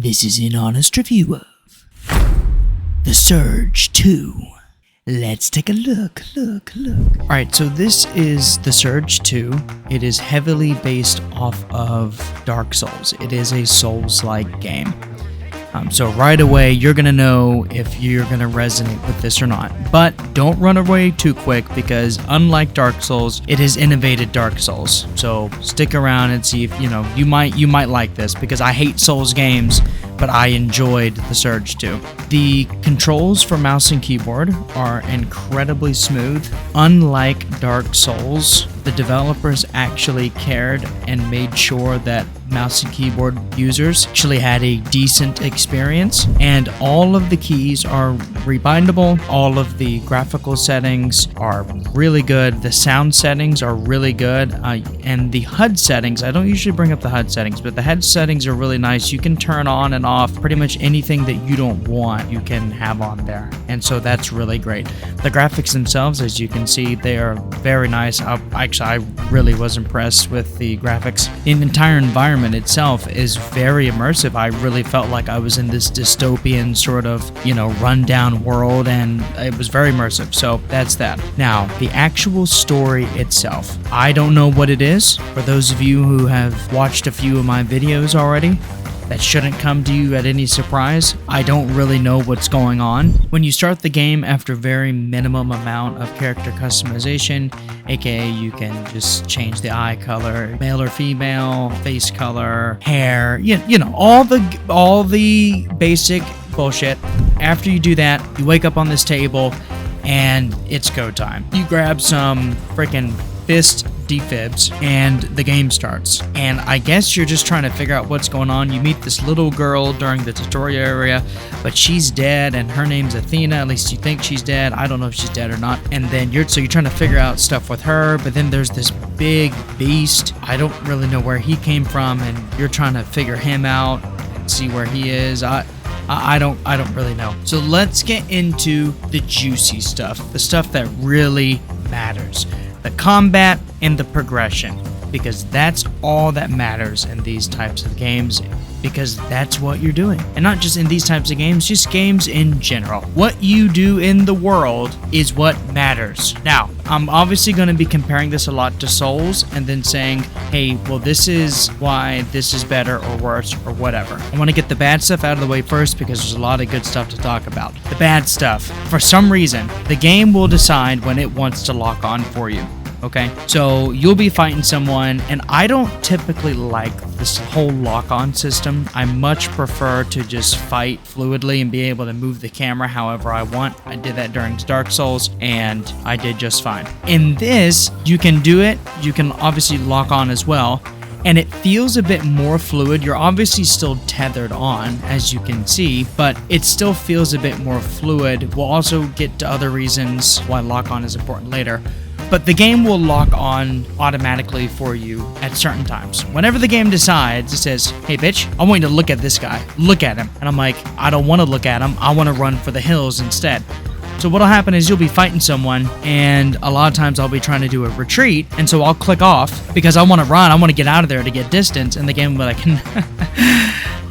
This is an honest review of The Surge 2. Let's take a look. Alright, so this is The Surge 2. It is heavily based off of Dark Souls. It is a Souls-like game. So right away, you're going to know if you're going to resonate with this or not. But don't run away too quick because unlike Dark Souls, it has innovated Dark Souls. So stick around and see if, you might like this because I hate Souls games, but I enjoyed The Surge 2. The controls for mouse and keyboard are incredibly smooth. Unlike Dark Souls, the developers actually cared and made sure that mouse and keyboard users actually had a decent experience, and all of the keys are rebindable. All of the graphical settings are really good. The sound settings are really good, and the HUD settings, I don't usually bring up the HUD settings, but the HUD settings are really nice. You can turn on and off pretty much anything that you don't want, you can have on there, and so that's really great. The graphics themselves, as you can see, they are very nice. I really was impressed with the graphics. The entire environment itself is very immersive. I really felt like I was in this dystopian sort of, rundown world, and it was very immersive. So that's that. Now, the actual story itself. I don't know what it is. For those of you who have watched a few of my videos already, that shouldn't come to you at any surprise. I don't really know what's going on. When you start the game, after very minimum amount of character customization, aka you can just change the eye color, male or female, face color, hair, all the basic bullshit. After you do that, you wake up on this table and it's go time. You grab some freaking fist defibs and the game starts, and I guess you're just trying to figure out what's going on. You meet this little girl during the tutorial area, but she's dead and her name's Athena. At least you think she's dead. I don't know if she's dead or not. And then you're trying to figure out stuff with her, but then there's this big beast. I don't really know where he came from, and you're trying to figure him out and see where he is. I don't really know. So let's get into the juicy stuff, the stuff that really matters. The combat and the progression, because that's all that matters in these types of games, because that's what you're doing. And not just in these types of games, just games in general. What you do in the world is what matters. Now, I'm obviously going to be comparing this a lot to Souls and then saying, hey, well, this is why this is better or worse or whatever. I want to get the bad stuff out of the way first because there's a lot of good stuff to talk about. The bad stuff. For some reason, the game will decide when it wants to lock on for you. Okay, so you'll be fighting someone, and I don't typically like this whole lock-on system. I much prefer to just fight fluidly and be able to move the camera however I want. I did that during Dark Souls, and I did just fine. In this, you can do it. You can obviously lock on as well, and it feels a bit more fluid. You're obviously still tethered on, as you can see, but it still feels a bit more fluid. We'll also get to other reasons why lock-on is important later. But the game will lock on automatically for you at certain times. Whenever the game decides, it says, hey bitch, I want you to look at this guy. Look at him. And I'm like, I don't want to look at him. I want to run for the hills instead. So what'll happen is you'll be fighting someone, and a lot of times I'll be trying to do a retreat, and so I'll click off because I want to run. I want to get out of there to get distance, and the game will be like,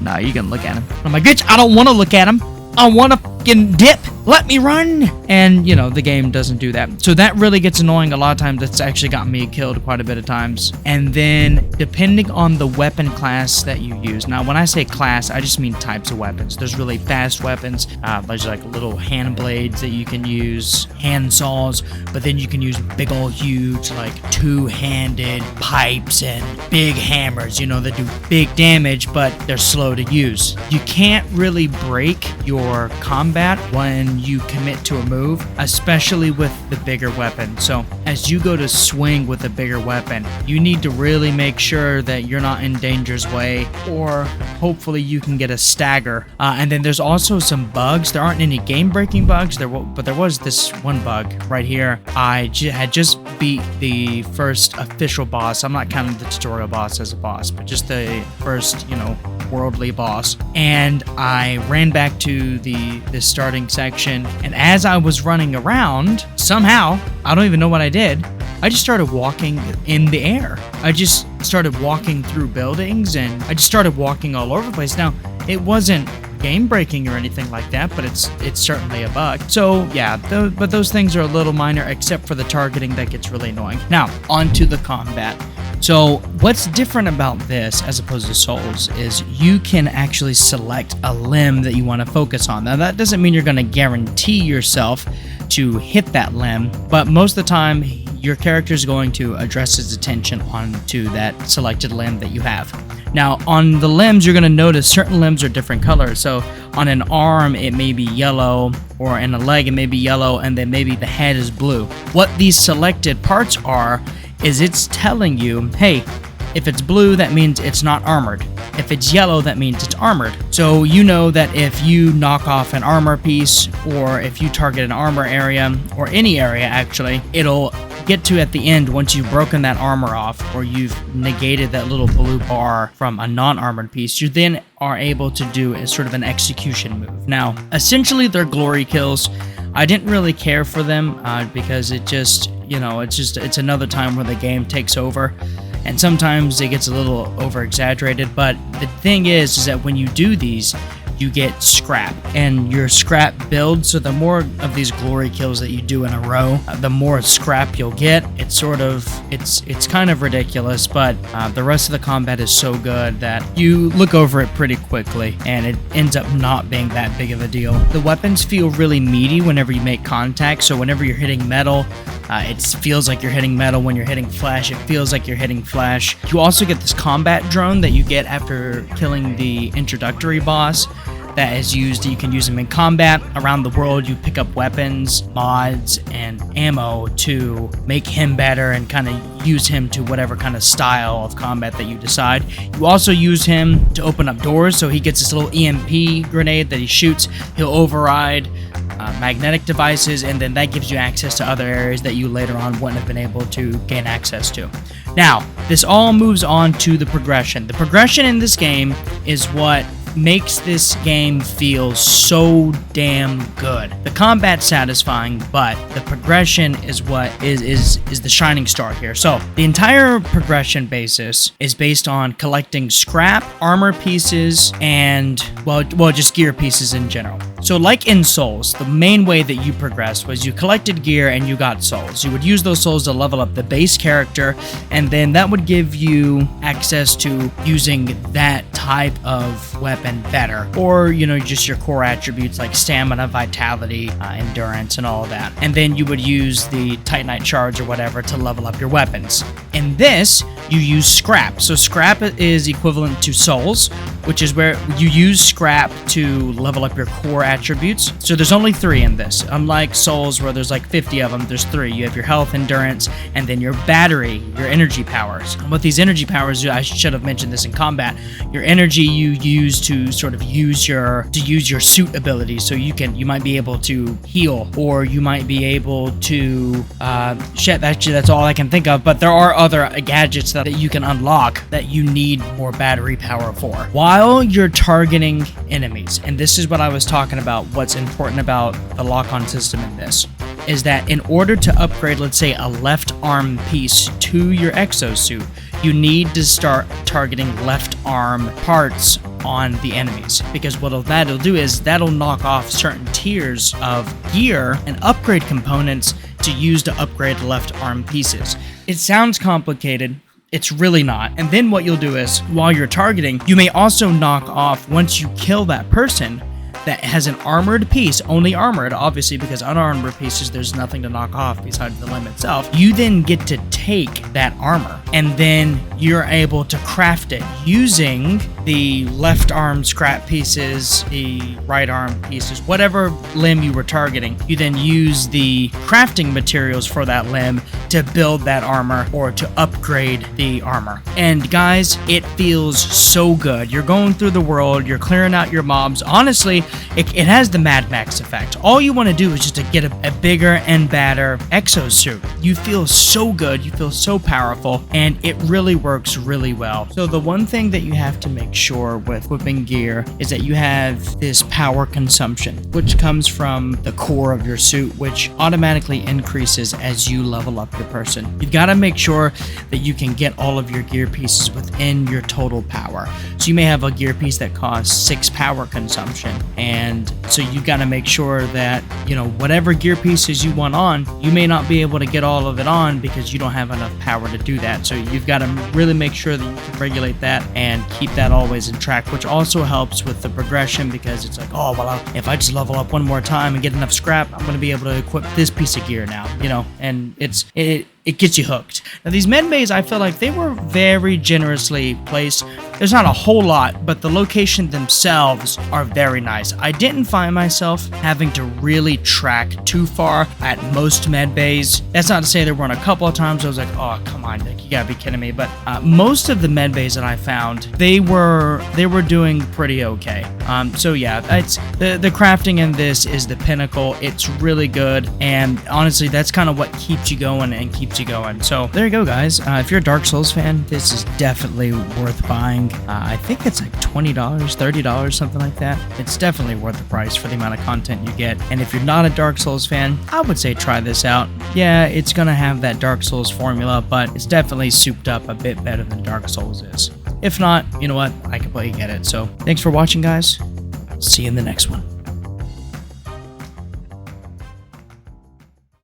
nah, you can look at him. I'm like, bitch, I don't want to look at him. I want to fucking dip. Let me run. And, the game doesn't do that. So that really gets annoying a lot of times. That's actually gotten me killed quite a bit of times. And then, depending on the weapon class that you use. Now, when I say class, I just mean types of weapons. There's really fast weapons. There's like little hand blades that you can use, hand saws. But then you can use big old huge, like two-handed pipes and big hammers, that do big damage, but they're slow to use. You can't really break your combat when you commit to a move, especially with the bigger weapon. So as you go to swing with a bigger weapon, you need to really make sure that you're not in danger's way, or hopefully you can get a stagger. And then there's also some bugs. There aren't any game-breaking bugs, but there was this one bug right here. I had just beat the first official boss. I'm not counting the tutorial boss as a boss, but just the first, worldly boss. And I ran back to the starting section, and as I was running around, somehow, I don't even know what I did, I just started walking in the air. I just started walking through buildings, and I just started walking all over the place. Now, It wasn't game breaking or anything like that, but it's certainly a bug. So yeah, but those things are a little minor, except for the targeting that gets really annoying. Now, on to the combat. So what's different about this as opposed to Souls is you can actually select a limb that you want to focus on. Now that doesn't mean you're going to guarantee yourself to hit that limb, but most of the time your character is going to address his attention onto that selected limb that you have. Now on the limbs, you're going to notice certain limbs are different colors. So on an arm it may be yellow, or in a leg it may be yellow, and then maybe the head is blue. What these selected parts are is it's telling you, hey, if it's blue, that means it's not armored. If it's yellow, that means it's armored. So you know that if you knock off an armor piece, or if you target an armor area, or any area actually, it'll get to at the end, once you've broken that armor off, or you've negated that little blue bar from a non-armored piece, you then are able to do a sort of an execution move. Now, essentially they're glory kills. I didn't really care for them because it just, it's another time where the game takes over, and sometimes it gets a little over exaggerated. But the thing is that when you do these, you get scrap, and your scrap builds. So the more of these glory kills that you do in a row, the more scrap you'll get. It's kind of ridiculous, but the rest of the combat is so good that you look over it pretty quickly, and it ends up not being that big of a deal. The weapons feel really meaty whenever you make contact. So whenever you're hitting metal, it feels like you're hitting metal. When you're hitting flesh, it feels like you're hitting flesh. You also get this combat drone that you get after killing the introductory boss. That is used, you can use them in combat around the world. You pick up weapons, mods, and ammo to make him better and kind of use him to whatever kind of style of combat that you decide. You also use him to open up doors, so he gets this little EMP grenade that he shoots. He'll override magnetic devices, and then that gives you access to other areas that you later on wouldn't have been able to gain access to. Now, this all moves on to the progression. The progression in this game is what makes this game feel so damn good. The combat's satisfying, but the progression is what is the shining star here. So the entire progression basis is based on collecting scrap, armor pieces, and well just gear pieces in general. So like in Souls, the main way that you progressed was you collected gear and you got souls. You would use those souls to level up the base character, and then that would give you access to using that type of weapon better, or just your core attributes like stamina, vitality, endurance, and all of that. And then you would use the Titanite charge or whatever to level up your weapons. In this, you use scrap. So scrap is equivalent to souls, which is where you use scrap to level up your core attributes. So there's only 3 in this. Unlike Souls, where there's like 50 of them, there's 3. You have your health, endurance, and then your battery, your energy powers. And what these energy powers do, I should have mentioned this in combat, your energy you use to sort of use your suit abilities. So you might be able to heal, or you might be able to that's all I can think of, but there are other gadgets that you can unlock that you need more battery power for while you're targeting enemies. And this is what I was talking about. What's important about the lock-on system in this is that in order to upgrade, let's say, a left arm piece to your exosuit, you need to start targeting left arm parts on the enemies, because what that'll do is that'll knock off certain tiers of gear and upgrade components to use to upgrade left arm pieces. It sounds complicated. It's really not. And then what you'll do is, while you're targeting, you may also knock off, once you kill that person that has an armored piece, only armored, obviously, because unarmored pieces, there's nothing to knock off besides the limb itself. You then get to take that armor, and then you're able to craft it using the left arm scrap pieces, the right arm pieces, whatever limb you were targeting. You then use the crafting materials for that limb to build that armor or to upgrade the armor. And guys, it feels so good. You're going through the world, you're clearing out your mobs. Honestly, it has the Mad Max effect. All you want to do is just to get a bigger and badder exosuit. You feel so good. You feels so powerful, and it really works really well. So the one thing that you have to make sure with equipping gear is that you have this power consumption, which comes from the core of your suit, which automatically increases as you level up your person. You've got to make sure that you can get all of your gear pieces within your total power. So you may have a gear piece that costs 6 power consumption, and so you got to make sure that, you know, whatever gear pieces you want on, you may not be able to get all of it on because you don't have enough power to do that. So you've got to really make sure that you can regulate that and keep that always in track, which also helps with the progression, because it's like, oh, well, if I just level up one more time and get enough scrap, I'm going to be able to equip this piece of gear now, you know, and it gets you hooked. Now, these med bays, I feel like they were very generously placed. There's not a whole lot, but the location themselves are very nice. I didn't find myself having to really track too far at most med bays. That's not to say there weren't a couple of times I was like, oh, come on, Nick, you gotta be kidding me. But most of the med bays that I found, they were doing pretty okay. So yeah, it's the crafting in this is the pinnacle. It's really good, and honestly, that's kind of what keeps you going and keeps you going. So there you go, guys. If you're a Dark Souls fan, this is definitely worth buying. I think it's like $20, $30, something like that. It's definitely worth the price for the amount of content you get. And if you're not a Dark Souls fan, I would say try this out. Yeah, it's gonna have that Dark Souls formula, but it's definitely souped up a bit better than Dark Souls is. If not, you know what? I completely get it. So thanks for watching, guys. See you in the next one.